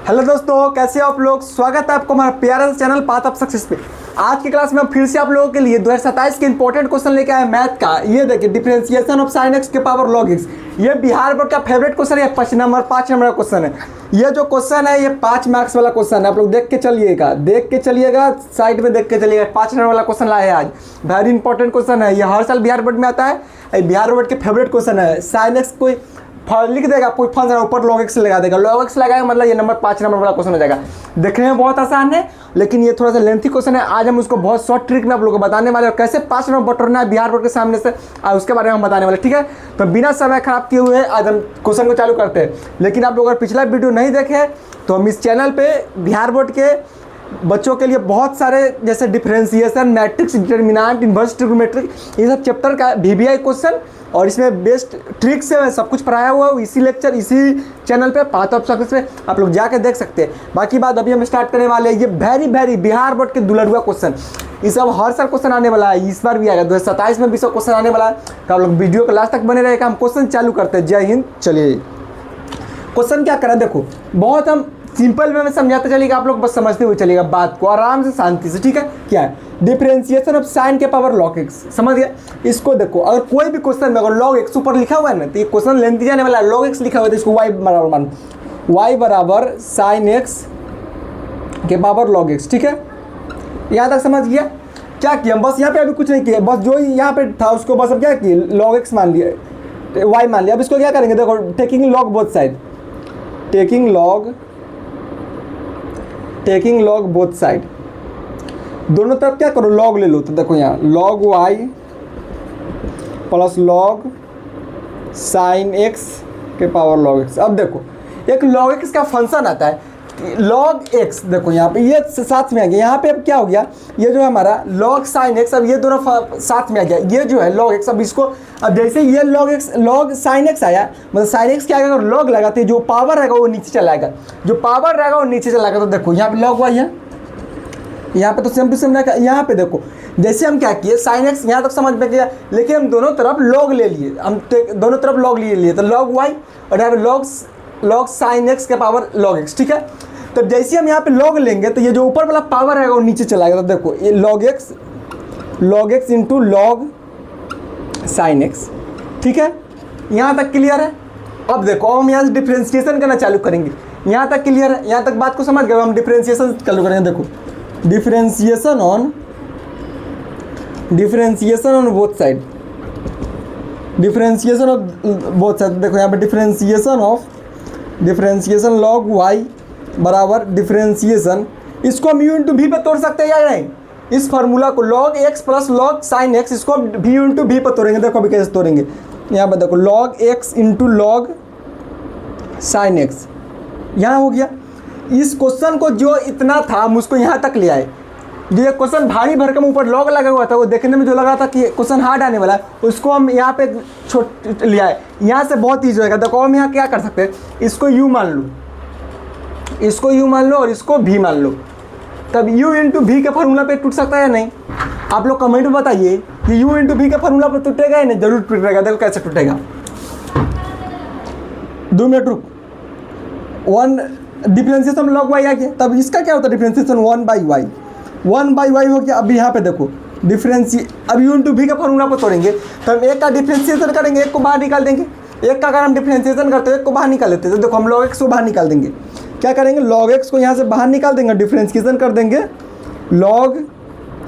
Hello दोस्तों, कैसे हो आप लोग। स्वागत है आपको हमारा प्यारा सा चैनल पाथ ऑफ सक्सेस पे। आज की क्लास में हम फिर से आप लोगों के लिए 2027 के इंपॉर्टेंट क्वेश्चन लेके आए मैथ का। ये देखिए, डिफरेंशिएशन ऑफ साइन एक्स के पावर लॉग एक्स। ये बिहार बोर्ड का फेवरेट क्वेश्चन है। 5 नंबर का क्वेश्चन है। ये जो क्वेश्चन है ये 5 मार्क्स वाला क्वेश्चन है। आप लोग देख के चलिएगा, साइड में देख के चलिएगा। 5 नंबर वाला क्वेश्चन लाया है आज। वेरी इंपॉर्टेंट क्वेश्चन है। ये हर साल बिहार बोर्ड में आता है। बिहार बोर्ड के फेवरेट क्वेश्चन है। साइन एक्स कोई लिख देगा, कोई फंक्शन ऊपर लॉग एक्स लगा देगा। लॉग एक्स लगाएगा मतलब ये 5 नंबर वाला क्वेश्चन हो जाएगा। देखने में बहुत आसान है, लेकिन ये थोड़ा सा लेंथी क्वेश्चन है। आज हम उसको बहुत शॉर्ट ट्रिक में आप लोगों को बताने वाले और कैसे 5 नंबर बटोरना है बिहार बोर्ड के सामने से, उसके बारे में हम बताने वाले। ठीक है, तो बिना समय खराब किए हुए आज हम क्वेश्चन को चालू करते हैं। लेकिन आप लोग अगर पिछला वीडियो नहीं देखे तो हम इस चैनल पर बिहार बोर्ड के बच्चों के लिए बहुत सारे जैसे differentiation, matrix, determinant, inverse trigonometry, ये सब चैप्टर का VBI क्वेश्चन और इसमें बेस्ट ट्रिक से सब कुछ पढ़ाया हुआ है। इसी लेक्चर इसी चैनल पे पाथ ऑफ सक्सेस पे आप लोग जाकर देख सकते हैं। बाकी बात अभी हम स्टार्ट करने वाले हैं। ये वेरी बिहार बोर्ड के दुलड़ुआ क्वेश्चन, ये सब हर साल क्वेश्चन आने वाला है। इस बार भी आएगा, 2027 में भी सब क्वेश्चन आने वाला है। तो आप लोग वीडियो को लास्ट तक बने रहेगा। हम क्वेश्चन चालू करते हैं। जय हिंद। चलिए क्वेश्चन क्या करें, देखो बहुत हम सिंपल वे में समझाते चलिएगा, आप लोग बस समझते हुए चलिएगा बात को आराम से शांति से। ठीक है, क्या है डिफरेंशिएशन ऑफ साइन के पावर लॉग एक्स। समझ गया। इसको देखो, अगर कोई भी क्वेश्चन में अगर लॉग एक्स ऊपर लिखा हुआ है ना, तो ये क्वेश्चन लेंथी जाने वाला है। लॉग एक्स लिखा हुआ है तो इसको y बराबर साइन एक्स के पावर लॉग एक्स। ठीक है, यहाँ तक समझ गया। क्या किया बस यहाँ पे अभी कुछ नहीं किया, बस जो यहाँ पे था उसको बस अब क्या किया, लॉग एक्स मान लिया, y मान लिया। अब इसको क्या करेंगे, देखो taking log both side, taking log both side, दोनों तरफ क्या करो लॉग ले लो। तो देखो यहाँ log y plus log sign x के पावर लॉग x। अब देखो एक लॉग x का फंक्शन आता है लॉग x। देखो यहाँ पे ये साथ में आ गया। यहाँ पे अब क्या हो गया, ये जो है हमारा लॉग साइन x, अब ये दोनों साथ में आ गया। ये जो है लॉग x, अब इसको अब जैसे ये लॉग साइन x आया, मतलब साइन x क्या आएगा, लॉग लगाते हैं जो पावर रहेगा वो नीचे चला जाएगा, जो पावर रहेगा वो नीचे चला जाएगा। तो देखो यहाँ पे लॉग y है, यहाँ पे तो सेम टू सेम रहेगा। यहाँ पे देखो जैसे हम क्या किए साइन x यहाँ तक समझ में गया, लेकिन हम दोनों तरफ लॉग ले लिए, हम दोनों तरफ लॉग ले लिए। तो लॉग y और यहाँ पे लॉग साइन x के पावर लॉग x। ठीक है, तो जैसे हम यहाँ पे लॉग लेंगे तो ये जो ऊपर वाला पावर है वो नीचे चला गया। तो देखो ये log x into log sign x। ठीक है, यहाँ तक क्लियर है। अब देखो हम यहाँ से डिफ्रेंशिएशन करना चालू करेंगे। यहाँ तक क्लियर है, यहाँ तक बात को समझ गए। हम डिफ्रेंशिएशन चालू करेंगे। देखो differentiation on both side, differentiation of both side. देखो यहाँ पे डिफ्रेंशिएशन लॉग y बराबर डिफ्रेंशिएशन, इसको हम u इंटू v पे तोड़ सकते हैं या नहीं। इस फार्मूला को log x plus log sign x, इसको हम v इंटू v पे तोड़ेंगे। देखो अभी कैसे तोड़ेंगे, यहाँ पे देखो log x into log sign x। यहाँ हो गया। इस क्वेश्चन को जो इतना था हम उसको यहाँ तक ले आए। जो ये क्वेश्चन भारी भरकम ऊपर लॉग लगा हुआ था, वो देखने में जो लगा था कि क्वेश्चन हार्ड आने वाला है, उसको हम यहाँ पे छोट ले आए। यहाँ से बहुत ईजी होगा। देखो हम यहाँ क्या कर सकते हैं, इसको u मान लो, इसको u मान लो और इसको v मान लो। तब u इंटू v के फार्मूला पे टूट सकता है या नहीं। आप लोग कमेंट में बताइए कि u इंटू v के फार्मूला पे टूटेगा या नहीं। जरूर टूटेगा। देखो कैसे टूटेगा, 2 मिनट रुक। 1 डिफरेंशिएशन लॉग y आ गया, तब इसका क्या होता है डिफरेंशिएशन 1 बाई y हो गया। अब यहाँ पे देखो अब u इंटू v का फार्मूला पर तोड़ेंगे तो हम एक का डिफरेंशिएशन करेंगे, एक को बाहर निकाल देंगे। एक का अगर हम डिफरेंशिएशन करते हैं एक को बाहर निकाल लेते हैं। तो देखो हम लॉग x को बाहर निकाल देंगे। क्या करेंगे, लॉग x को यहाँ से बाहर निकाल देंगे, डिफरेंशिएशन कर देंगे लॉग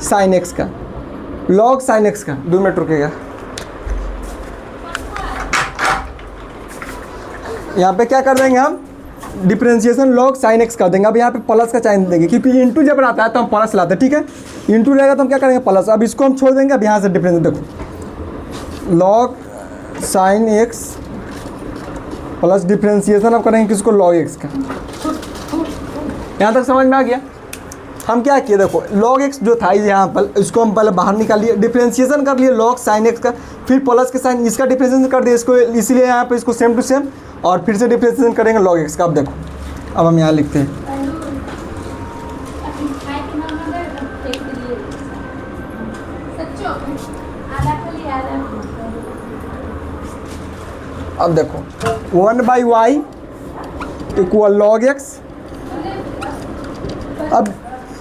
साइन x का, 2 मिनट रुकेगा। यहाँ पे क्या कर देंगे हम, डिफरेंशिएशन लॉग साइन x कर देंगे। अब यहाँ पे प्लस का साइन देंगे, क्योंकि इंटू जब आता है तो हम प्लस लाते हैं। ठीक है, इंटू रहेगा तो हम क्या करेंगे प्लस। अब इसको हम छोड़ देंगे। अब यहाँ से डिफरेंस देखो log sign x plus differentiation अब करेंगे किसको, लॉग x का। यहाँ तक समझ में आ गया। हम क्या किए, देखो लॉग x जो था यहाँ पर, इसको हम पहले बाहर निकाल लिए, डिफरेंशिएशन कर लिए लॉग साइन x का, फिर प्लस के साइन इसका डिफरेंशिएशन कर दिया इसको, इसीलिए यहाँ पे इसको सेम टू सेम, और फिर से डिफरेंशिएशन करेंगे लॉग x का। अब देखो अब हम यहाँ लिखते हैं अब देखो 1 by y equal log x अब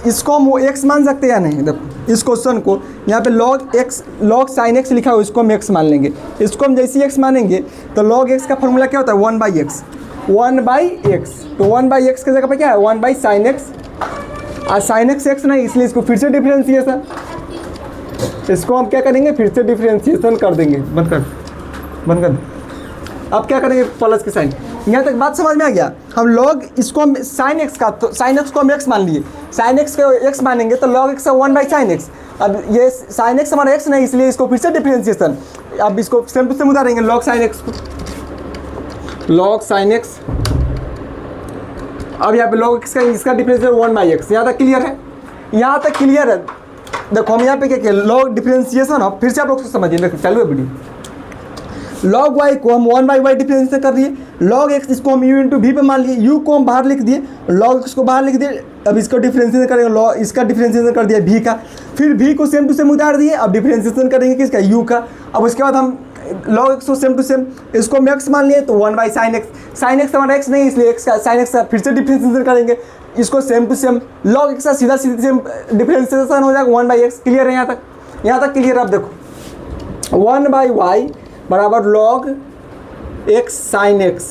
इसको हम एक्स मान सकते हैं या नहीं? देखो इस क्वेश्चन को यहाँ पे log sin x लिखा हो, इसको हम x मान लेंगे। इसको हम जैसे ही x मानेंगे तो log x का फॉर्मूला क्या होता है? 1/x। 1/x, तो 1/x की जगह पे क्या है? 1/sin x। और sin x नहीं, इसलिए इसको फिर से डिफरेंशिएशन, इसको हम क्या करेंगे? फिर से डिफरेंशिएशन कर देंगे। बंद कर। अब क्या करेंगे? प्लस के साइन। यहाँ तक बात समझ में आ गया? हम log इसको हम sin x का, तो sin x को हम x मान लिए, sin x को x मानेंगे तो log x का 1/sin x। अब ये sin x हमारा x नहीं, इसलिए इसको फिर से डिफरेंशिएशन। अब इसको सेम टू सेम उतारेंगे log sin x को, log sin x। अब यहाँ पे log x का इसका डिफरेंशिएशन 1/x। यहाँ तक क्लियर है? यहाँ तक क्लियर है? देखो हम यहाँ पे क्या किया? log differentiation. अब फिर से आप लोग समझिए, देखो चालू है वीडियो। log y को हम 1/y डिफरेंशिएशन कर दिए, log x इसको हम u इंटू वी पे मान लिए, u को हम बाहर लिख दिए, log x को बाहर लिख दिए। अब इसको डिफरेंशिएशन करेंगे, log इसका डिफरेंशिएशन कर दिया v का, फिर v को सेम टू सेम उतार दिए। अब डिफरेंशिएशन करेंगे किसका? u का। अब उसके बाद हम log x को सेम टू सेम, इसको हम x मान लिए तो 1/sin x। sin x हमारा x नहीं, इसलिए x का sin x का फिर से डिफरेंशिएशन करेंगे, इसको same to same log x का सीधा सेम डिफरेंशिएशन हो जाएगा 1/x। क्लियर है यहाँ तक? यहाँ तक क्लियर? अब देखो 1/y बराबर log x sin x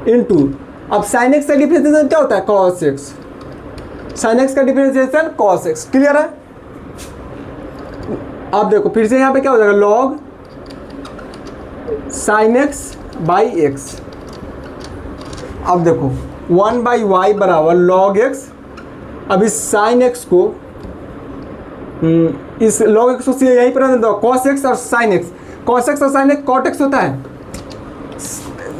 into, अब sin x का डिफरेंशिएशन क्या होता है? cos x। sin x का डिफरेंशिएशन cos x। क्लियर है? अब देखो फिर से यहाँ पे क्या हो जाएगा? log sin x by x। अब देखो 1/y बराबर log x। अब इस sin x को इस log x को यहीं पर रख दो, cos x और sin x। cos x और sin x cot x होता है।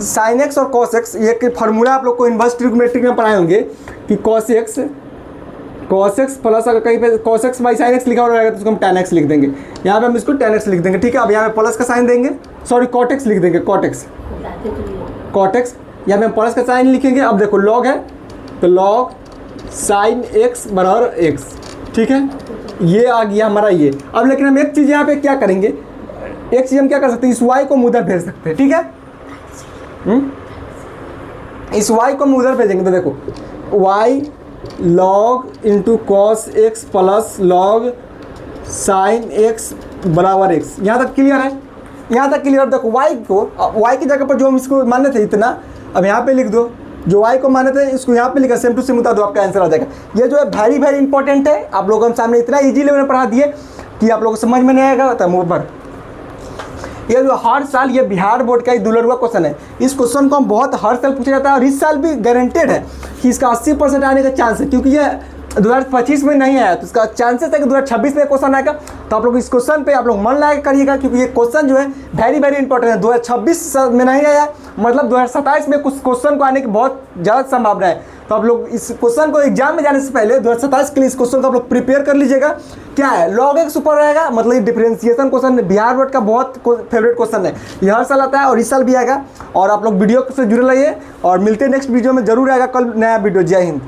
sin x और cos x ये फार्मूला आप लोग को इनवर्स ट्रिग्नोमेट्री में पढ़ाए होंगे कि cos x प्लस, अगर कहीं पे cos x by sin x लिखा हुआ रहेगा तो उसको हम tan x लिख देंगे। यहाँ पे हम इसको tan x लिख देंगे, ठीक है। अब यहाँ पे प्लस का साइन देंगे, सॉरी cot x लिख देंगे, cot x। यहाँ पे हम प्लस का साइन लिखेंगे। अब देखो log है तो log sin x बराबर x, ठीक है। ये आ गया हमारा ये। अब लेकिन हम एक चीज़ यहाँ पे क्या करेंगे? एक चीज़ हम क्या कर सकते हैं? इस y को हम उधर भेज सकते हैं, ठीक है। इस y को हम उधर भेजेंगे तो देखो y log into cos x plus log sin x बराबर x। यहाँ तक क्लियर है? यहाँ तक क्लियर? देखो y की जगह पर जो हम इसको माने थे इतना, अब यहाँ पे लिख दो। जो y को माने थे इसको यहाँ पे लिखा, सेम टू सेम उतार दो, आपका आंसर आ जाएगा। ये जो है वेरी वेरी इंपॉर्टेंट है। आप लोगों को हम सामने इतना ईजी लेवल में पढ़ा दिए कि आप लोगों को समझ में नहीं आएगा तब ऊपर। ये जो हर साल ये बिहार बोर्ड का एक दुलरुआ क्वेश्चन है। इस क्वेश्चन को हम बहुत हर साल पूछा जाता है और इस साल भी गारंटेड है कि इसका 80% आने का चांस है, क्योंकि ये 2025 में नहीं आया तो इसका चांसेस है कि 2026 में क्वेश्चन आएगा। तो आप लोग इस क्वेश्चन पे आप लोग मन लगा करिएगा, क्योंकि ये क्वेश्चन जो है वेरी वेरी इंपॉर्टेंट है। 2026 में नहीं आया मतलब 2027 में कुछ क्वेश्चन को आने की बहुत ज़्यादा संभावना है। तो आप लोग इस क्वेश्चन को एग्जाम में जाने से पहले 2027 के लिए इस क्वेश्चन को आप लोग प्रिपेयर कर लीजिएगा। क्या है? log x ऊपर रहेगा, मतलब ये डिफरेंशिएशन क्वेश्चन बिहार बोर्ड का बहुत फेवरेट क्वेश्चन है। ये हर साल आता है और इस साल भी आएगा। और आप लोग वीडियो से जुड़े रहिए और मिलते हैं नेक्स्ट वीडियो में, जरूर आएगा कल नया वीडियो। जय हिंद।